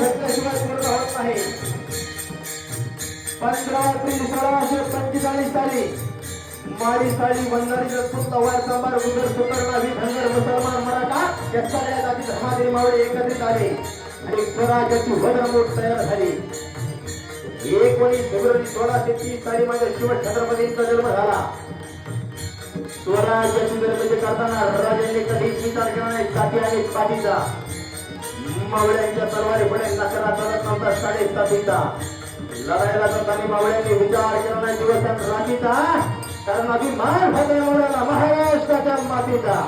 घेतल्याशिवाय पूर्ण होत नाही. 15 एप्रिल 1645 साली माळी साळी वंजारी रजपूत लवार सांबार गुजर सुतर नावी धनगर मुसलमान मराठा या सगळ्या जाती धर्मातील मावळे एकत्रित आले आणि स्वराज्याची वज्रमूठ तयार झाली. 19 फेब्रुवारी 1630 साली माझ्या शिव छत्रपतींचा जन्म झाला. स्वराज्याची निर्मिती करताना राजांनी कधीच विचार केला नाही जाती आणि पाठीचा. मावळ्यांच्या तलवारी पुढे नकरा चालत नव्हता 7.5 लढायला जाताना मावळ्यांनी विचार केला नाही दिवस आणि रात्रीचा, कारण अभिमान होता मावळ्याला महाराष्ट्राच्या मातीचा.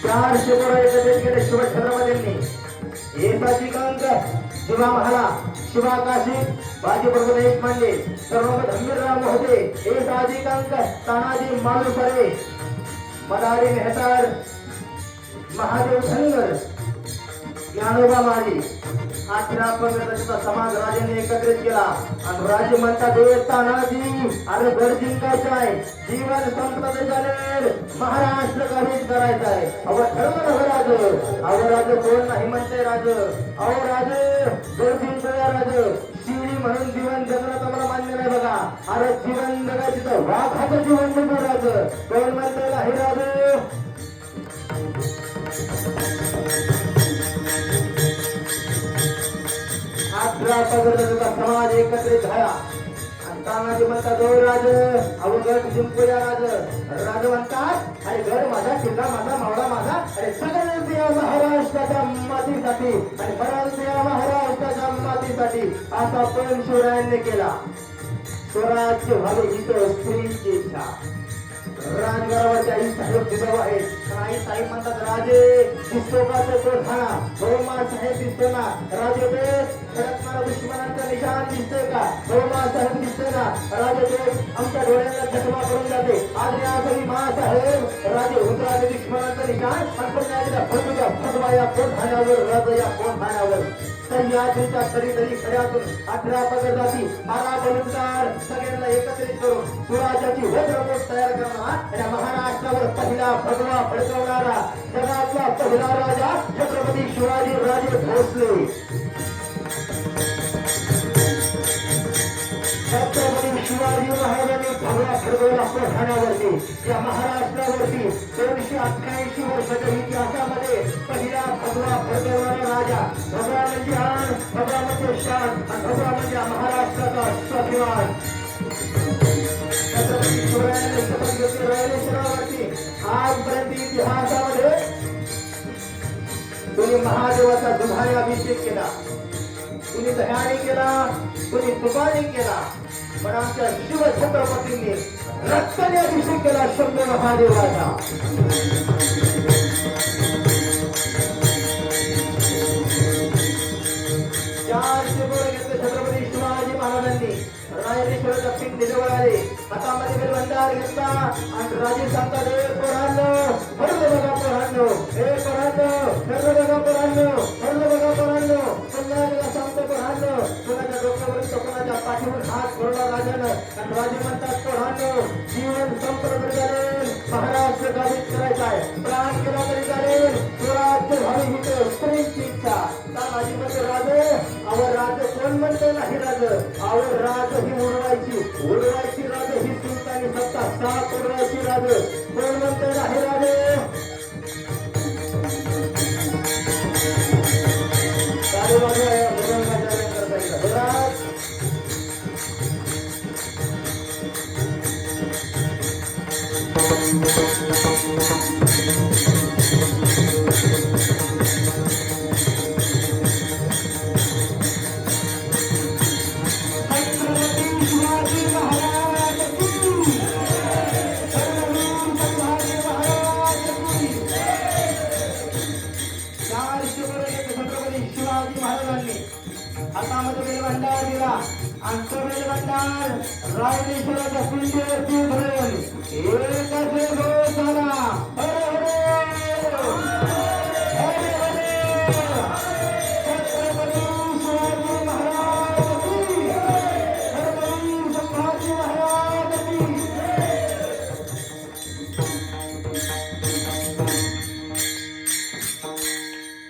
4 शिवरा एकत्रित केले शिव छत्रपतींनी. एकाची कंक शिवा महाला शिवा काशी बाजी प्रभुदेश मांडले सर्व धम्मीरराव होते. एक अधिकांक तानाजी मालुसरे मदारी मेहतार महादेव धनगर ज्ञानोबा माळी 18 पंधराचा समाज राजाने एकत्रित केला आणि राजे म्हणतात तानाजी अरे घर जिंकायचं आहे, जीवन संपत चालेल, महाराष्ट्र काहीच करायचं आहे. अव ठरवलं हवं राज, अव राज कोण नाही म्हणते राज, अहो राज घर जिंकूया राज, शिवली म्हणून जीवन जगणं तुम्हाला मान्य नाही बघा. अरे जीवन जगायचं तर वाघाचं जीवन जगू राज, कोण म्हणते हे राज. 18 पंधराचा समाज एकत्रित झाला आणि तानाजी म्हणतात हो राज अहो गड जिंकूया राज. राज म्हणतात अरे गड माझा, किल्ला माझा, मावळा माझा, अरे सगळं या महाराष्ट्राच्या मातीसाठी आणि परत या महाराष्ट्राच्या मातीसाठी असा पण शिवरायांनी केला. स्वराज्य व्हावे ही तर स्त्रीची इच्छा. राजगडावरची आई साहेब जिजाऊ आहेत. आई साहेब म्हणतात राजे दिसतो का तो ठाणा, हो मा साहेब दिसतो ना राजे ते खडकणारा दुश्मनांचा निशाण दिसतोय का, हो मा साहेब दिसतोय ना राजे ते आमच्या डोळ्यांना चकमा करून जाते. आज या सगळी मा साहेब राजे उतराचे दुश्मनांचा निशाण फटवा या पोट ठाण्यावर राज या पोट ठाण्यावर सह्याद्रीच्या तरी खड्यातून 18 पगड जाती 12 बलुतदार सगळ्यांना एकत्रित करून स्वराज्याची वज्रमूठ तयार करणार या महाराष्ट्रावर पहिला भगवा फडकवणारा जगातला पहिला राजा छत्रपती शिवाजी राजे भोसले. छत्रपती शिवाजी महाराजांनी भगवा फडकवला ठाण्यावरती या महाराष्ट्रावरती 288 वर्षाच्या इतिहासामध्ये पहिला भगवा फडकवणारा राजा. भगवा म्हणजे आण, भगवा म्हणजे शान आणि भगवा म्हणजे महाराष्ट्राचा स्वाभिमान. छत्रपती शिवरायांनी शपथ घेतली रायरेश्वरावरती. आजपर्यंत इतिहासामध्ये कोणी महादेवाचा दुधाने अभिषेक केला, कुणी दह्याने केला, कुणी तुपाने केला, पण आमच्या शिव छत्रपतींनी रक्ताने अभिषेक केला शंभू महादेवाचा. छत्रपती शिवाजी महाराजांनी रायरेश्वराचा पीठ निजवळ आले, हातामध्ये बेलवंडार घेतला आणि राजे सांगतात हे पोरांनो, हरलं बघा पोरांनो, हे पोरांनो, हरलं बघा पोरांनो, हरलं बघा पोरांनो, पुन्हा एकदा सांगतो पोरांनो. कोणाच्या डोक्यावरून तर कोणाच्या पाठीवर हात फोडला राजानं आणि राजे म्हणतात पोरांनो जीवन संपलं तरी चालेल, महाराष्ट्र गाडीत करायचा आहे, प्राण केला तरी चालेल, स्वराज्य व्हावी ही तर स्त्रीची इच्छा. तानाजी म्हणते राजे अवर राज कोण म्हणते नाही राज, अवर राज ही उडवायची राज ही सुलतानी सत्ता साफ उडवायची राज कोण म्हणते नाही राजे. हातामध्ये बेलवंडार दिला आणि तो बेलवंडार रायरेश्वराच्या पिंडीवरती धरून एकच घोष झाला, हरे हरे हरे हरे. छत्रपती शिवाजी महाराज की, छत्रपती संभाजी महाराज की. राजा